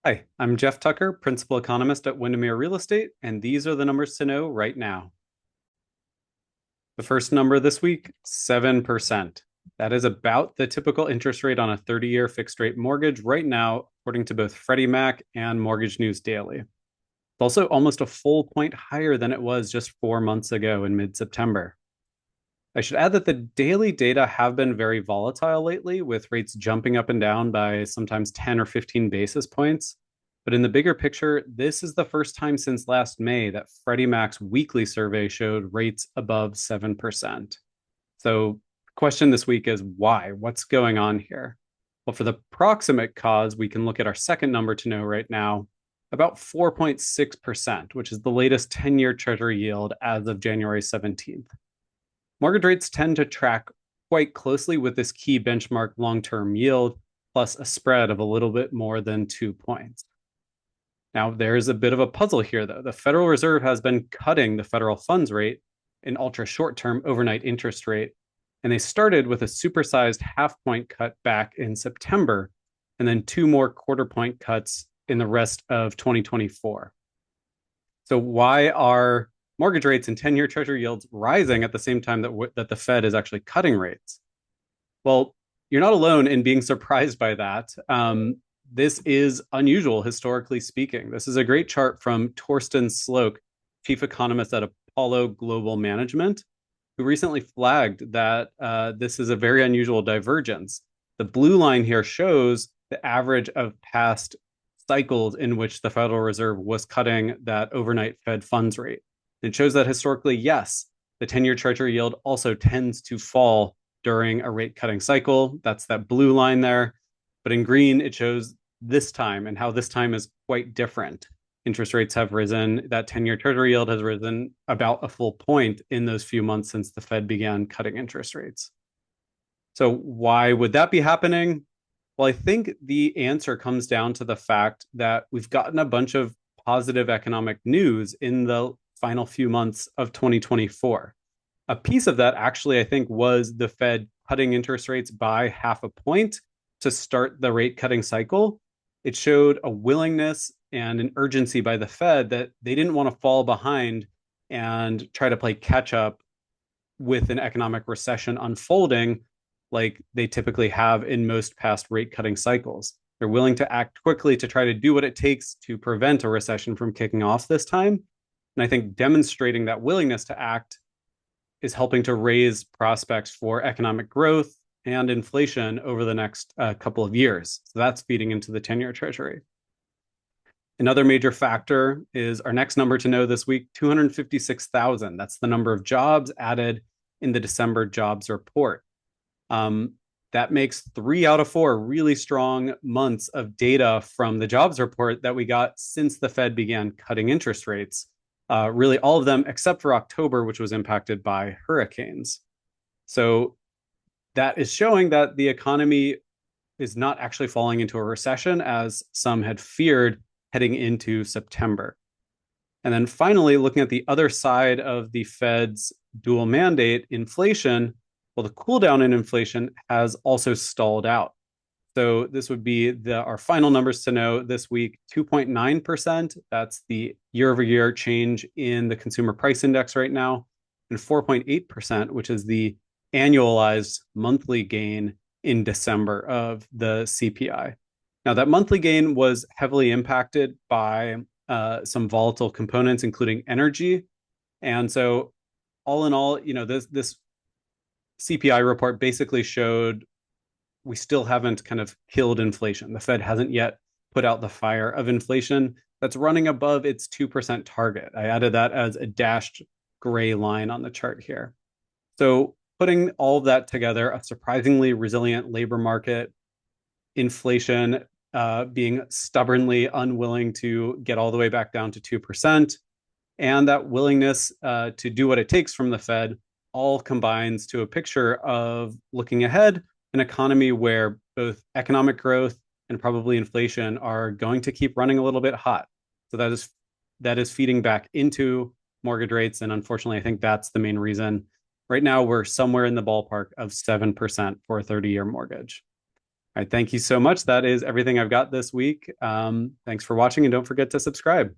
Hi, I'm Jeff Tucker, Principal Economist at Windermere Real Estate, and these are the numbers to know right now. The first number this week, 7%. That is about the typical interest rate on a 30-year fixed rate mortgage right now, according to both Freddie Mac and Mortgage News Daily. It's also almost a full point higher than it was just 4 months ago in mid-September. I should add that the daily data have been very volatile lately, with rates jumping up and down by sometimes 10 or 15 basis points. But in the bigger picture, this is the first time since last May that Freddie Mac's weekly survey showed rates above 7%. So, the question this week is why? What's going on here? Well, for the proximate cause, we can look at our second number to know right now, about 4.6%, which is the latest 10-year Treasury yield as of January 17th. Mortgage rates tend to track quite closely with this key benchmark long-term yield, plus a spread of a little bit more than 2 points. Now, there's a bit of a puzzle here, though. The Federal Reserve has been cutting the federal funds rate, an ultra short-term overnight interest rate, and they started with a supersized half-point cut back in September, and then two more quarter-point cuts in the rest of 2024. So why are mortgage rates and 10-year Treasury yields rising at the same time that the Fed is actually cutting rates? Well, you're not alone in being surprised by that. This is unusual, historically speaking. This is a great chart from Torsten Slok, chief economist at Apollo Global Management, who recently flagged that this is a very unusual divergence. The blue line here shows the average of past cycles in which the Federal Reserve was cutting that overnight Fed funds rate. It shows that historically, yes, the 10-year Treasury yield also tends to fall during a rate cutting cycle. That's that blue line there. But in green, it shows this time and how this time is quite different. Interest rates have risen. That 10-year Treasury yield has risen about a full point in those few months since the Fed began cutting interest rates. So why would that be happening? Well, I think the answer comes down to the fact that we've gotten a bunch of positive economic news in the final few months of 2024. A piece of that actually, I think, was the Fed cutting interest rates by half a point to start the rate cutting cycle. It showed a willingness and an urgency by the Fed that they didn't want to fall behind and try to play catch up with an economic recession unfolding like they typically have in most past rate cutting cycles. They're willing to act quickly to try to do what it takes to prevent a recession from kicking off this time. And I think demonstrating that willingness to act is helping to raise prospects for economic growth and inflation over the next couple of years. So that's feeding into the 10-year Treasury. Another major factor is our next number to know this week, 256,000. That's the number of jobs added in the December jobs report. That makes 3 out of 4 really strong months of data from the jobs report that we got since the Fed began cutting interest rates. Really all of them except for October, which was impacted by hurricanes. So that is showing that the economy is not actually falling into a recession as some had feared heading into September. And then finally, looking at the other side of the Fed's dual mandate, inflation, well, the cool down in inflation has also stalled out. So this would be our final numbers to know this week, 2.9%. That's the year-over-year change in the consumer price index right now, and 4.8%, which is the annualized monthly gain in December of the CPI. Now, that monthly gain was heavily impacted by some volatile components, including energy. And so all in all, this CPI report basically showed we still haven't kind of killed inflation. The Fed hasn't yet put out the fire of inflation that's running above its 2% target. I added that as a dashed gray line on the chart here. So putting all of that together, a surprisingly resilient labor market, inflation being stubbornly unwilling to get all the way back down to 2%, and that willingness to do what it takes from the Fed all combines to a picture of looking ahead, an economy where both economic growth and probably inflation are going to keep running a little bit hot. So that is feeding back into mortgage rates. And unfortunately, I think that's the main reason. Right now, we're somewhere in the ballpark of 7% for a 30-year mortgage. All right, thank you so much. That is everything I've got this week. Thanks for watching, and don't forget to subscribe.